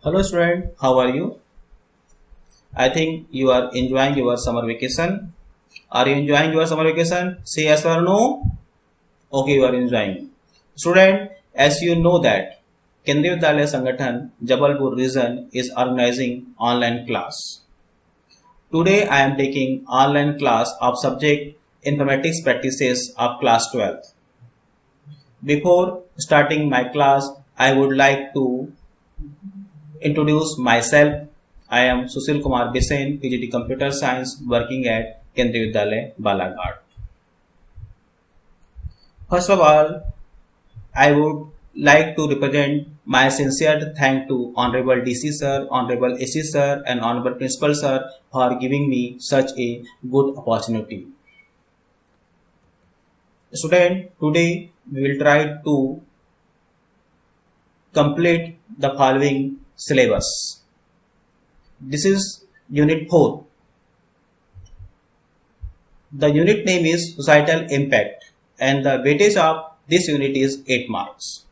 Hello student, how are you? I think you are enjoying your summer vacation. Are you enjoying your summer vacation? Say yes or no. Okay, you are enjoying. Student, as you know that Kendriya Vidyalaya Sangathan Jabalpur region is organizing online class. Today I am taking online class of subject Informatics Practices of class 12. Before starting my class, I would like to introduce myself. I am Sushil Kumar Bisen, PGT Computer Science, working at Kendriya Vidyalaya, Balaghat. First of all, I would like to represent my sincere thanks to Honorable DC Sir, Honorable AC Sir, and Honorable Principal Sir for giving me such a good opportunity. Student, today we will try to complete the following syllabus. This is Unit 4. The unit name is Societal Impact and the weightage of this unit is 8 marks.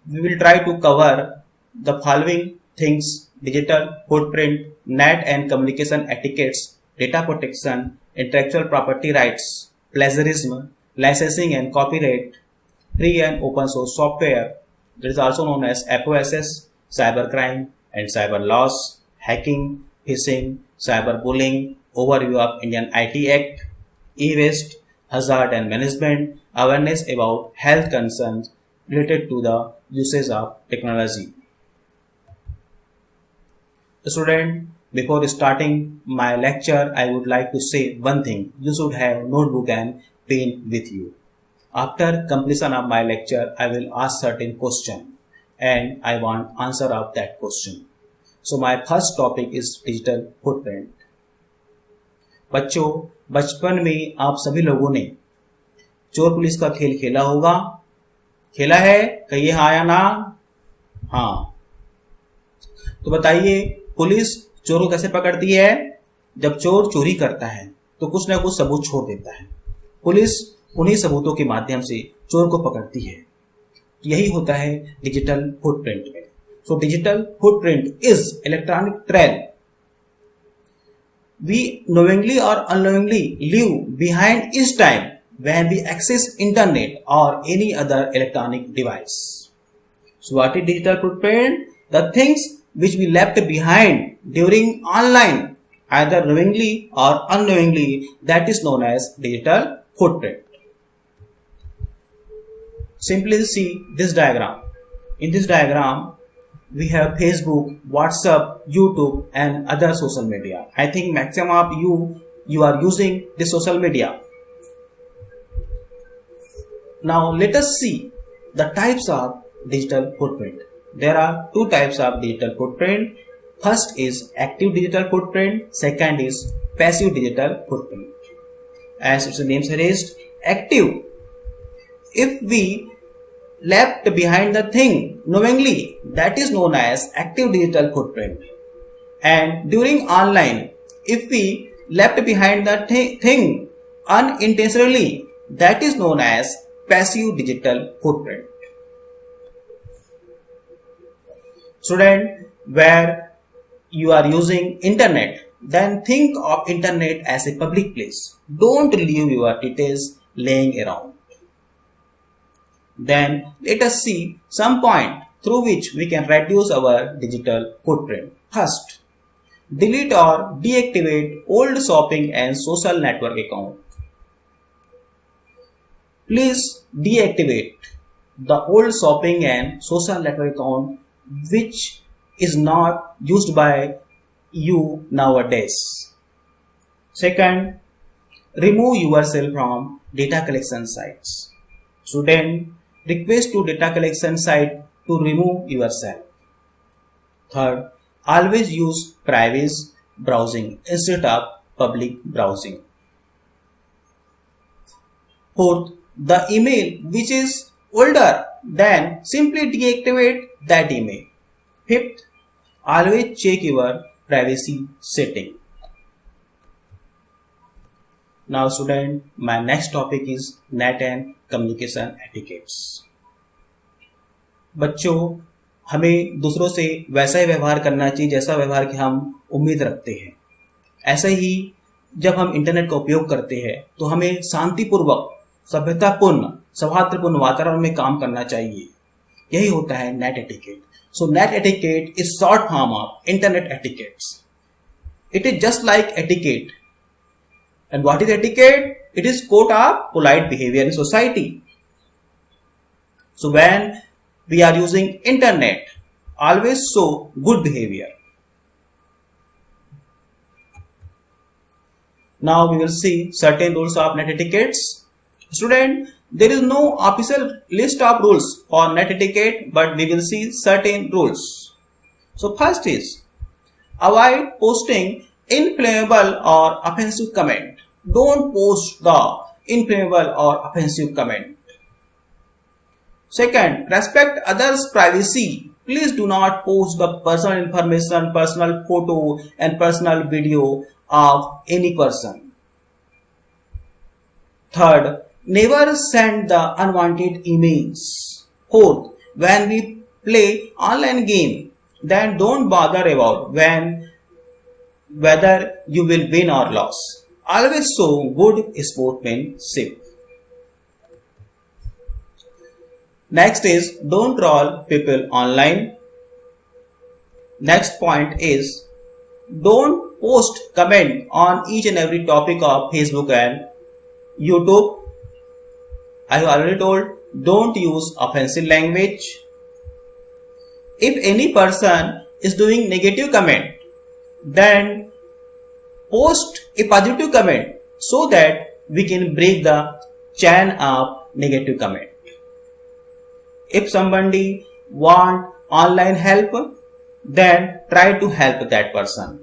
We will try to cover the following things: digital footprint, net and communication etiquettes, data protection, intellectual property rights, plagiarism, licensing and copyright, free and open source software, that is also known as FOSS, cybercrime and cyber laws, hacking, phishing, cyberbullying, overview of Indian IT Act, e-waste, hazard and management, awareness about health concerns related to the usage of technology. Student, before starting my lecture, I would like to say one thing. You should have notebook and pen with you. After completion of my lecture, I will ask certain question and I want answer of that question. So my first topic is digital footprint. बच्चों, बचपन में आप सभी लोगों ने चोर police का खेल खेला होगा. खेला है? कहिए हाँ या ना. हाँ. तो बताइए, पुलिस चोर को कैसे पकड़ती है? जब चोर चोरी करता है तो कुछ ना कुछ सबूत छोड़ देता है. पुलिस उन्हीं सबूतों के माध्यम से चोर को पकड़ती है. यही होता है डिजिटल फुटप्रिंट में. So digital footprint is electronic trail. We knowingly or unknowingly leave behind each time when we access internet or any other electronic device. So what is digital footprint? The things which we left behind during online, either knowingly or unknowingly, that is known as digital footprint. Simply see this diagram. In this diagram, we have Facebook, WhatsApp, YouTube and other social media. I think maximum of you are using this social media. Now let us see the types of digital footprint. There are two types of digital footprint. First is active digital footprint. Second is passive digital footprint. As its name suggests, active. If we left behind the thing knowingly, that is known as active digital footprint. And during online, if we left behind the thing unintentionally, that is known as passive digital footprint. Student, where you are using internet, then think of internet as a public place. Don't leave your details laying around. Then let us see some point through which we can reduce our digital footprint. First, delete or deactivate old shopping and social network account. Please deactivate the old shopping and social network account which is not used by you nowadays. Second, remove yourself from data collection sites. Student, request to data collection site to remove yourself. Third, always use private browsing instead of public browsing. Fourth, the email which is older, then simply deactivate that email. Fifth, always check your privacy setting. Now student, my next topic is net and communication etiquettes. बच्चों, हमें दूसरों से वैसा ही व्यवहार करना चाहिए जैसा व्यवहार की हम उम्मीद रखते हैं। ऐसे ही जब हम इंटरनेट का उपयोग करते हैं तो हमें शांतिपूर्वक, सभ्यतापूर्ण, सौहार्दपूर्ण वातावरण में काम करना चाहिए। यही होता है net etiquette. So net etiquette is short form of internet etiquettes. It is just like etiquette. And what is etiquette? It is code of polite behavior in society. So when we are using internet, always show good behavior. Now we will see certain rules of net etiquettes. Student, there is no official list of rules for net etiquette, but we will see certain rules. So first is avoid posting inflammable or offensive comment. Don't post the inflammable or offensive comment. Second, respect others' privacy. Please do not post the personal information, personal photo and personal video of any person. Third, never send the unwanted emails. Fourth, when we play online game, then don't bother about whether you will win or lose. Always show good sportsmanship. Next is don't troll people online. Next point is don't post comment on each and every topic of Facebook and YouTube. I have already told, don't use offensive language. If any person is doing negative comment, then post a positive comment so that we can break the chain of negative comment. If somebody want online help, then try to help that person.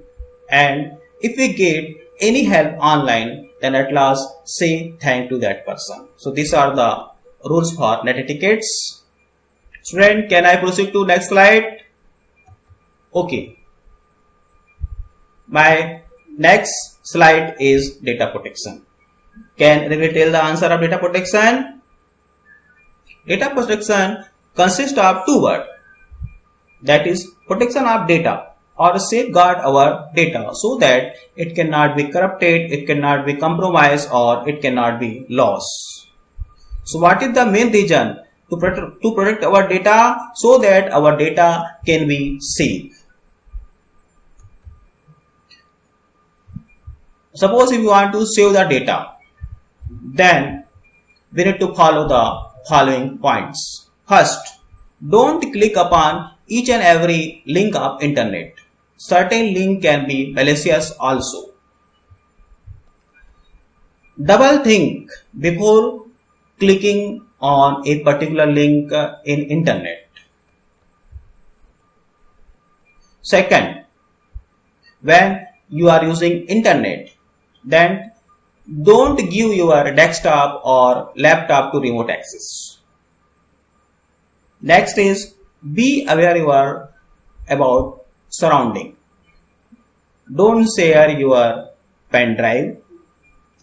And if we get any help online, then at last say thank to that person. So these are the rules for net etiquettes. Student, can I proceed to next slide? Okay. My next slide is data protection. Can anybody tell the answer of data protection? Data protection consists of two words. That is protection of data or safeguard our data so that it cannot be corrupted, it cannot be compromised or it cannot be lost. So what is the main reason? To protect our data so that our data can be safe. Suppose if you want to save the data, then we need to follow the following points. First, don't click upon each and every link of internet. Certain link can be malicious also. Double think before clicking on a particular link in internet. Second, when you are using internet, then don't give your desktop or laptop to remote access. Next is be aware about surrounding. Don't share your pen drive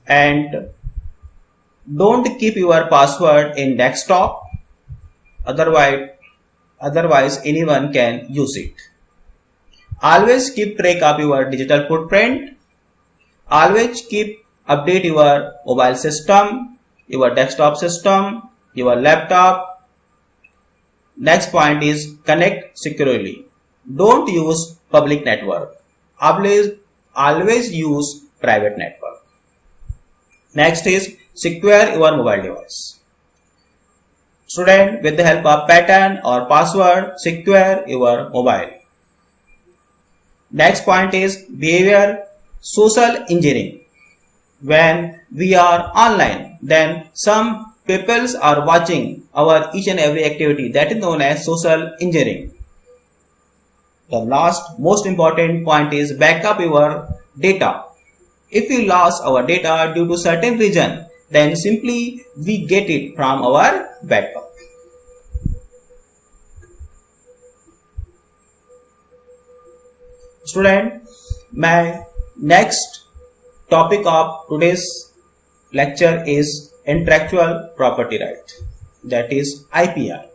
and don't keep your password in desktop, otherwise anyone can use it. Always keep track of your digital footprint. Always keep update your mobile system, your desktop system, your laptop. Next point is connect securely. Don't use public network. Always use private network. Next is secure your mobile device. Student, with the help of pattern or password, secure your mobile. Next point is behavior social engineering. When we are online, then some people are watching our each and every activity. That is known as social engineering. The last most important point is backup your data. If we lost our data due to certain reason, then simply we get it from our backup. Student, my next topic of today's lecture is intellectual property right, that is IPR.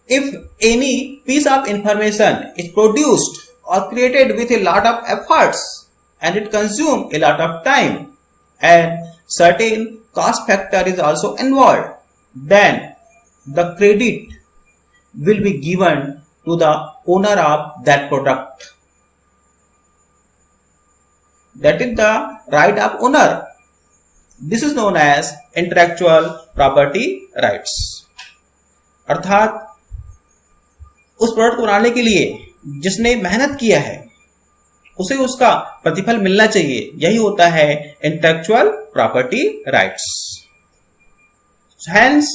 If any piece of information is produced or created with a lot of efforts and it consumes a lot of time and certain cost factor is also involved, then the credit will be given to the owner of that product. That is the right of owner. This is known as intellectual property rights. अर्थात उस product को बनाने के लिए जिसने मेहनत किया है उसे उसका प्रतिफल मिलना चाहिए, यही होता है intellectual property rights. Hence,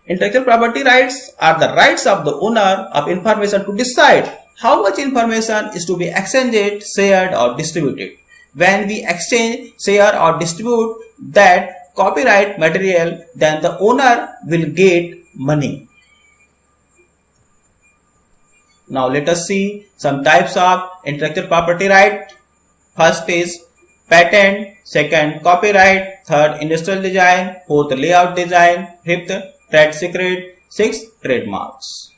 intellectual property rights are the rights of the owner of information to decide how much information is to be exchanged, shared or distributed. When we exchange, share or distribute that copyright material, then the owner will get money. Now let us see some types of intellectual property right. First is patent, second copyright, third industrial design, fourth layout design, fifth trade secret, sixth trademarks.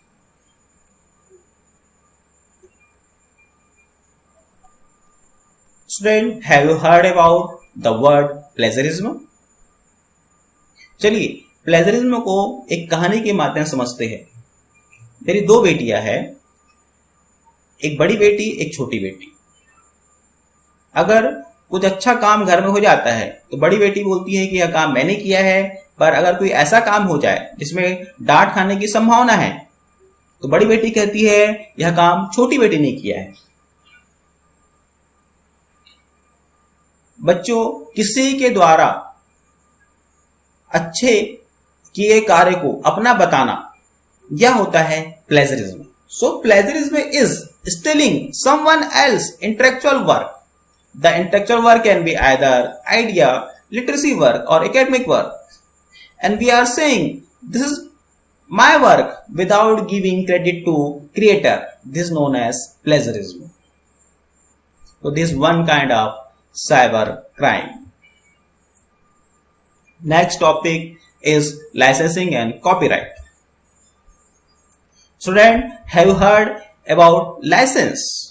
Student, have you heard about the word plagiarism? चलिए plagiarism को एक कहानी के माध्यम से समझते हैं. मेरी दो बेटियां हैं, एक बड़ी बेटी एक छोटी बेटी. अगर कुछ अच्छा काम घर में हो जाता है तो बड़ी बेटी बोलती है कि यह काम मैंने किया है, पर अगर कोई ऐसा काम हो जाए जिसमें डांट खाने की संभावना है तो बड़ी बेटी कहती है यह काम छोटी बेटी ने किया है. बच्चों, किसी के द्वारा अच्छे किए कार्य को अपना बताना यह होता है plagiarism. So plagiarism is stealing someone else intellectual work. The intellectual work can be either idea, literacy work or academic work. And we are saying this is my work without giving credit to creator. This is known as plagiarism. So this is one kind of cyber crime. Next topic is licensing and copyright. Student, have you heard about license?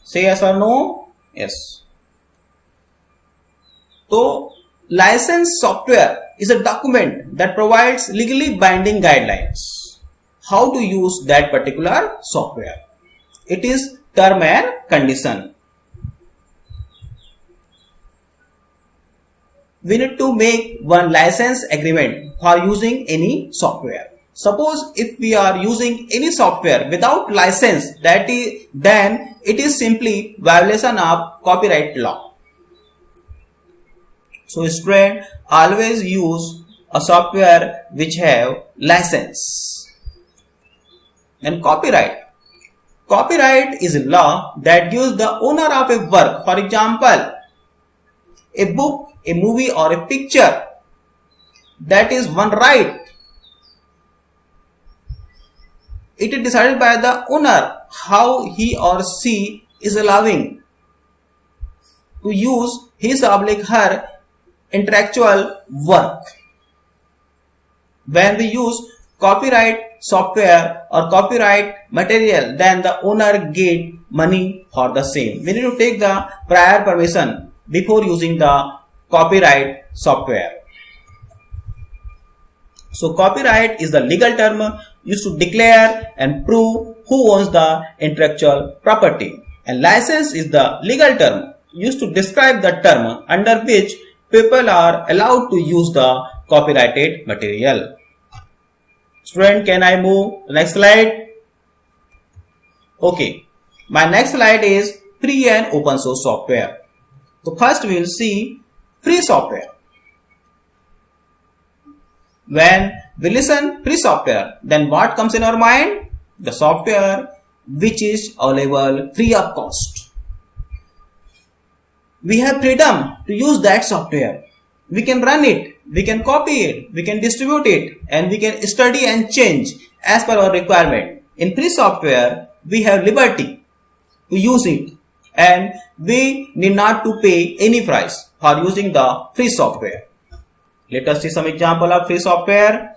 Say yes or no? Yes. So, licensed software is a document that provides legally binding guidelines how to use that particular software. It is term and condition. We need to make one license agreement for using any software. Suppose if we are using any software without license, then it is simply violation of copyright law. So student, always use a software which have license. And copyright. Copyright is a law that gives the owner of a work, for example, a book, a movie or a picture, that is one right. It is decided by the owner how he or she is allowing to use his or her intellectual work. When we use copyright software or copyright material, then the owner get money for the same. We need to take the prior permission before using the copyright software. So copyright is the legal term used to declare and prove who owns the intellectual property. And license is the legal term used to describe the term under which people are allowed to use the copyrighted material. Student, can I move to the next slide? Okay, my next slide is free and open source software. So first we will see free software. When we listen free software, then what comes in our mind? The software which is available free of cost. We have freedom to use that software. We can run it, we can copy it, we can distribute it, and we can study and change as per our requirement. In free software, we have liberty to use it, and we need not to pay any price for using the free software. Let us see some example of free software.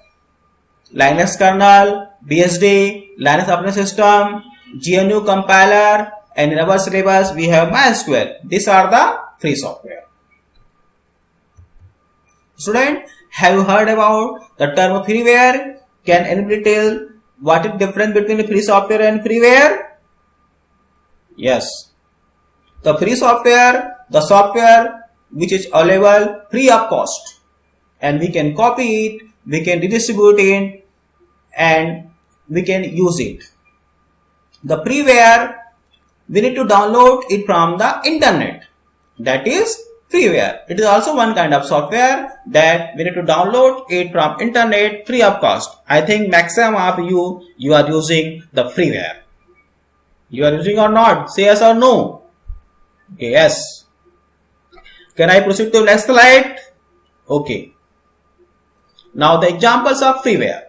Linux kernel, BSD, Linux operating system, GNU compiler, and in our syllabus we have MySQL. These are the free software. Student, have you heard about the term freeware? Can anybody tell what is the difference between free software and freeware? Yes. The free software, the software which is available free of cost, and we can copy it, we can redistribute it, and we can use it. The freeware, we need to download it from the internet. That is freeware. It is also one kind of software that we need to download it from internet free of cost. I think maximum of you are using the freeware. You are using or not? Say yes or no. Okay, yes. Can I proceed to next slide? Okay. Now the examples of freeware.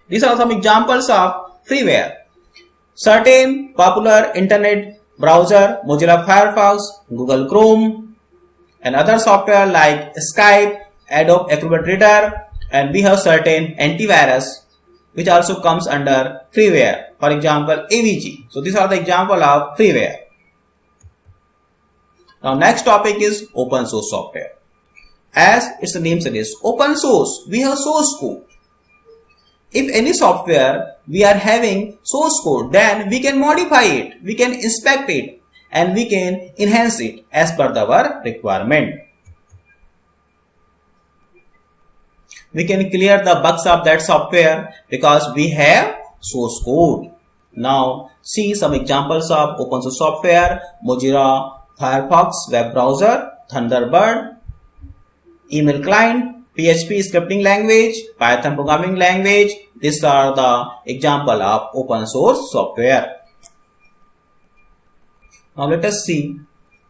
These are some examples of freeware. Certain popular internet browser, Mozilla Firefox, Google Chrome, and other software like Skype, Adobe Acrobat Reader, and we have certain antivirus which also comes under freeware. For example, AVG. So these are the example of freeware. Now next topic is open source software. As its name suggests, open source, we have source code. If any software we are having source code, then we can modify it, we can inspect it, and we can enhance it as per our requirement. We can clear the bugs of that software because we have source code. Now see some examples of open source software: Mozilla Firefox web browser, Thunderbird, email client, PHP scripting language, Python programming language. These are the example of open source software. Now let us see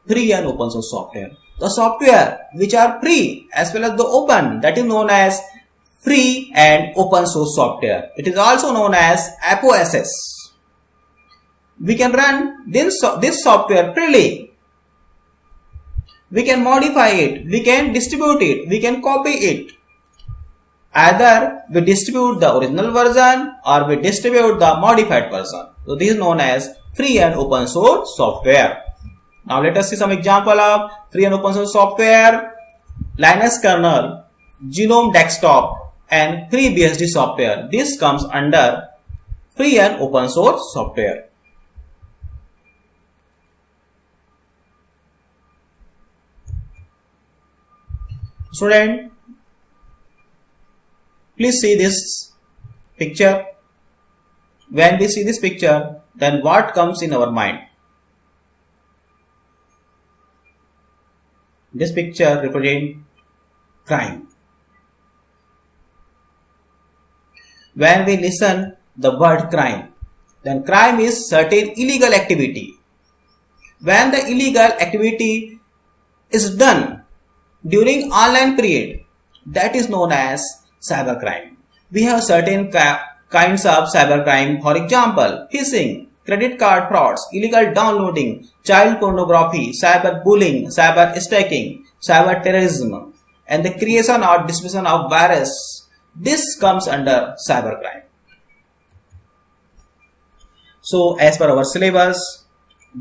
free and open source software. The software which are free as well as the open, that is known as free and open source software. It is also known as FOSS. We can run this software freely. We can modify it, we can distribute it, we can copy it. Either we distribute the original version or we distribute the modified version. So this is known as free and open source software. Now let us see some example of free and open source software. Linux kernel, GNOME desktop, and FreeBSD software. This comes under free and open source software. Student, please see this picture. When we see this picture, then what comes in our mind? This picture represents crime. When we listen the word crime, then crime is certain illegal activity. When the illegal activity is done during online period, that is known as cybercrime. We have certain kinds of cybercrime, for example, phishing, credit card frauds, illegal downloading, child pornography, cyberbullying, cyber stalking, cyber terrorism, and the creation or distribution of virus. This comes under cybercrime. So as per our syllabus,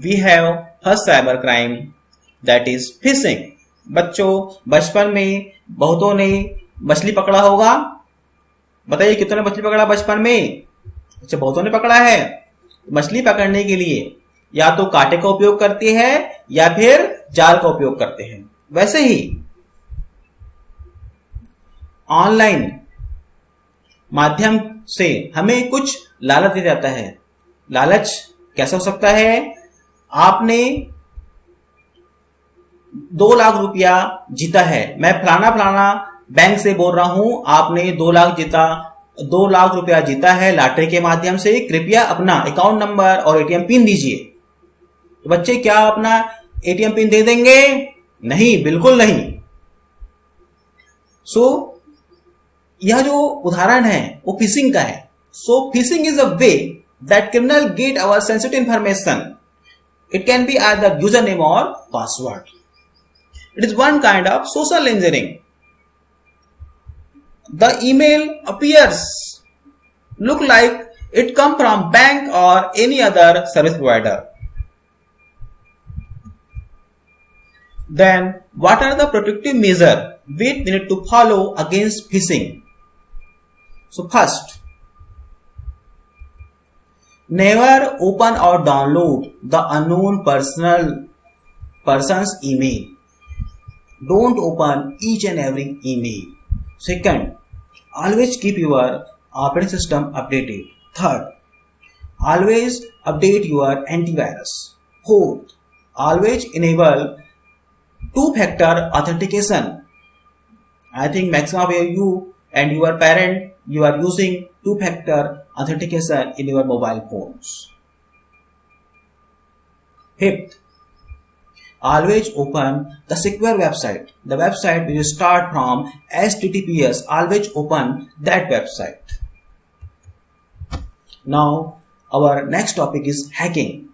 we have first cybercrime, that is phishing. बच्चों, बचपन में बहुतों ने मछली पकड़ा होगा. बताइए कितनों ने मछली पकड़ा बचपन में? अच्छा, बहुतों ने पकड़ा है. मछली पकड़ने के लिए या तो कांटे का उपयोग करते हैं या फिर जाल का उपयोग करते हैं. वैसे ही ऑनलाइन माध्यम से हमें कुछ लालच दिया जाता है. लालच कैसा हो सकता है? आपने 2 लाख रुपया जीता है. मैं फलाना बैंक से बोल रहा हूं, आपने 2 लाख रुपया जीता है लॉटरी के माध्यम से. कृपया अपना अकाउंट नंबर और एटीएम पिन दीजिए. तो बच्चे क्या अपना एटीएम पिन दे देंगे? नहीं, बिल्कुल नहीं. सो यह जो उदाहरण है वो फिशिंग का है. So phishing is a way that criminal get our sensitive information. It can be either user name or password. It is one kind of social engineering. The email appears look like it come from bank or any other service provider. Then what are the protective measures we need to follow against phishing? So first, never open or download the unknown person's email. Don't open each and every email. Second, always keep your operating system updated. Third, always update your antivirus. Fourth, always enable two-factor authentication. I think maximum of you and your parent, you are using two-factor authentication in your mobile phones. Fifth, always open the secure website. The website will start from HTTPS. Always open that website. Now, our next topic is hacking.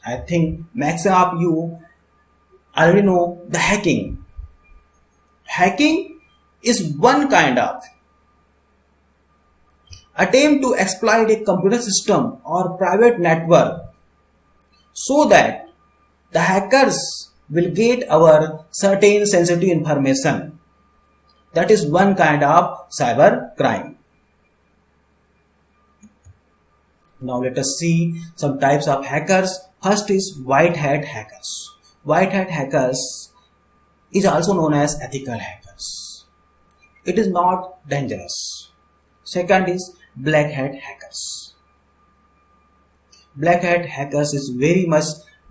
I think maximum of you already know the hacking. Hacking is one kind of attempt to exploit a computer system or private network so that the hackers will get our certain sensitive information. That is one kind of cyber crime. Now let us see some types of hackers. First is white hat hackers. White hat hackers is also known as ethical hackers. It is not dangerous. Second is black hat hackers. Black hat hackers is very much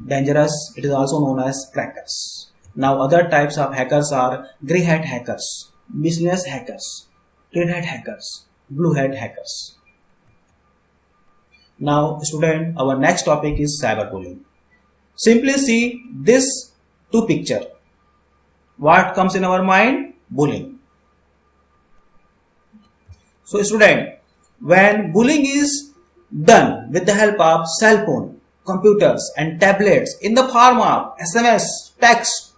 dangerous. It is also known as crackers. Now other types of hackers are grey hat hackers, business hackers, red hat hackers, blue hat hackers. Now student, our next topic is cyberbullying. Simply see this two picture. What comes in our mind? Bullying. So student, when bullying is done with the help of cell phone, computers and tablets in the form of SMS, text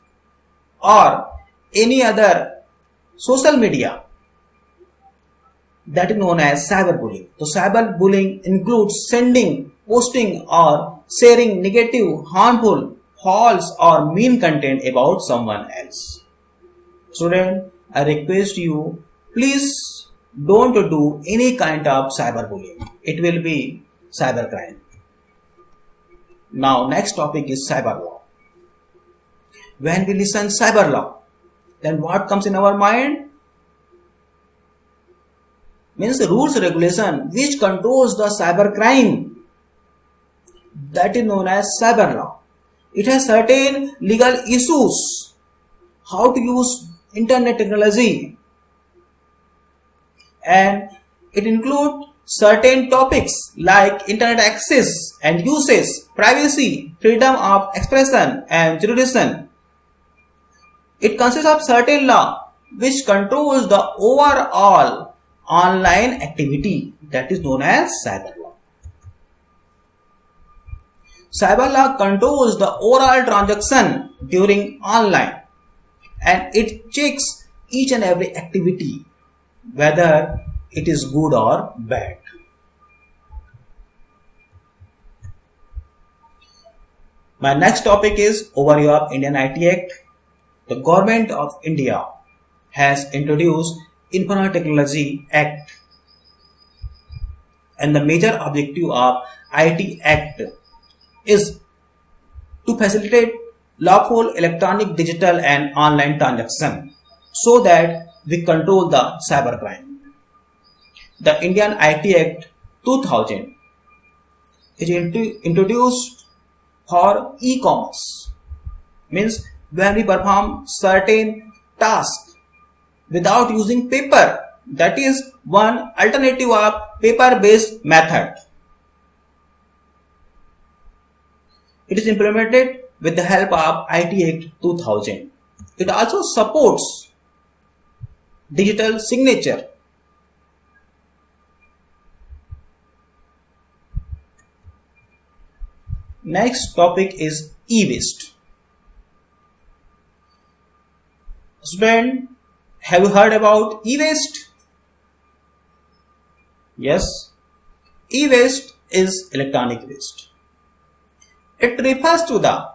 or any other social media, that is known as cyberbullying. So cyberbullying includes sending, posting or sharing negative, harmful, false or mean content about someone else. Student, I request you, please don't do any kind of cyberbullying. It will be cybercrime. Now next topic is cyber law. When we listen cyber law, then what comes in our mind? Means the rules regulation which controls the cyber crime. That is known as cyber law. It has certain legal issues. How to use internet technology. And it includes certain topics like internet access and usage, privacy, freedom of expression and jurisdiction. It consists of certain law which controls the overall online activity, that is known as cyber law. Cyber law controls the overall transaction during online and it checks each and every activity whether it is good or bad. My next topic is overview of Indian IT Act. The Government of India has introduced Information Technology Act, and the major objective of IT Act is to facilitate lawful electronic, digital and online transaction so that we control the cybercrime. The Indian IT Act 2000 is introduced for e-commerce. Means when we perform certain tasks without using paper, that is one alternative of paper-based method. It is implemented with the help of IT Act 2000. It also supports digital signature. Next topic is e-waste. Student, have you heard about e-waste? Yes. E-waste is electronic waste. It refers to the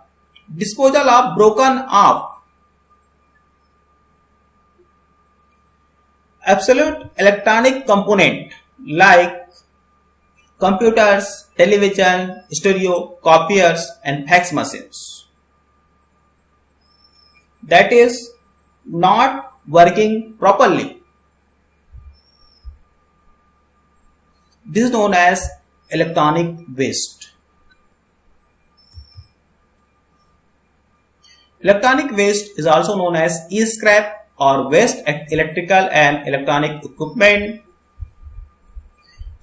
disposal of broken off absolute electronic component like computers, television, stereo, copiers and fax machines that is not working properly. This is known as electronic waste. Electronic waste is also known as e-scrap or waste electrical and electronic equipment.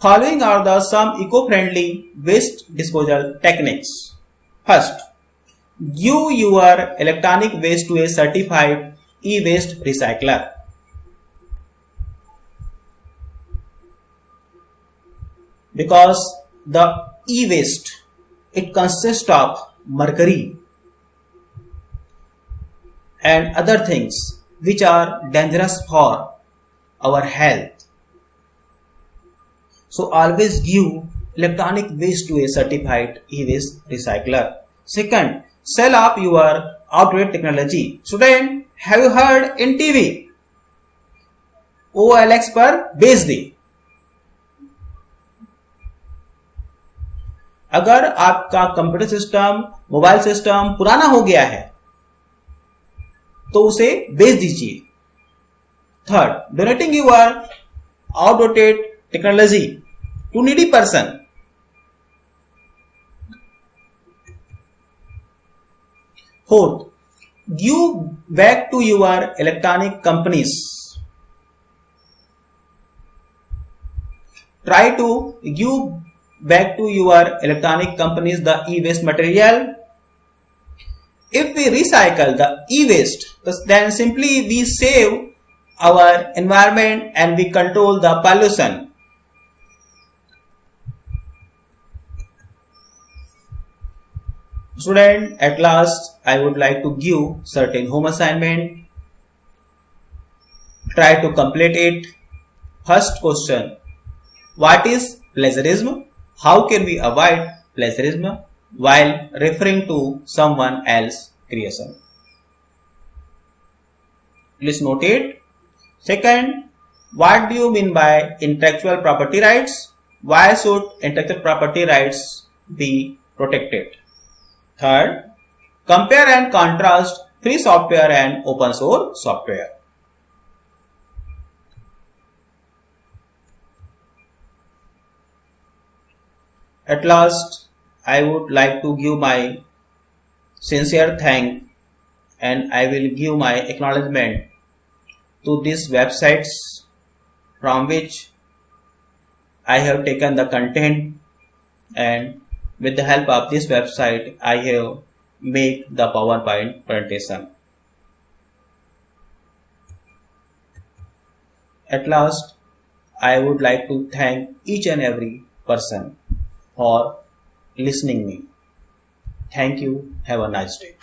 Following are the some eco-friendly waste disposal techniques. First, give your electronic waste to a certified e-waste recycler. Because the e-waste, it consists of mercury and other things which are dangerous for our health. So always give electronic waste to a certified e-waste recycler. Second, sell up your outdated technology. Student, have you heard in TV? OLX पर बेच दे. अगर आपका computer system, mobile system पुराना हो गया है तो उसे बेच दीजिए. Third, donating your outdated technology to needy person. Fourth, give back to your electronic companies. Try to give back to your electronic companies the e-waste material. If we recycle the e-waste, then simply we save our environment and we control the pollution. Student, at last I would like to give certain home assignment. Try to complete it. First question. What is plagiarism? How can we avoid plagiarism while referring to someone else's creation? Please note it. Second, what do you mean by intellectual property rights? Why should intellectual property rights be protected? Third, compare and contrast free software and open source software. At last, I would like to give my sincere thank and I will give my acknowledgement to these websites from which I have taken the content, and with the help of this website I have made the PowerPoint presentation. At last, I would like to thank each and every person for listening me. Thank you. Have a nice day.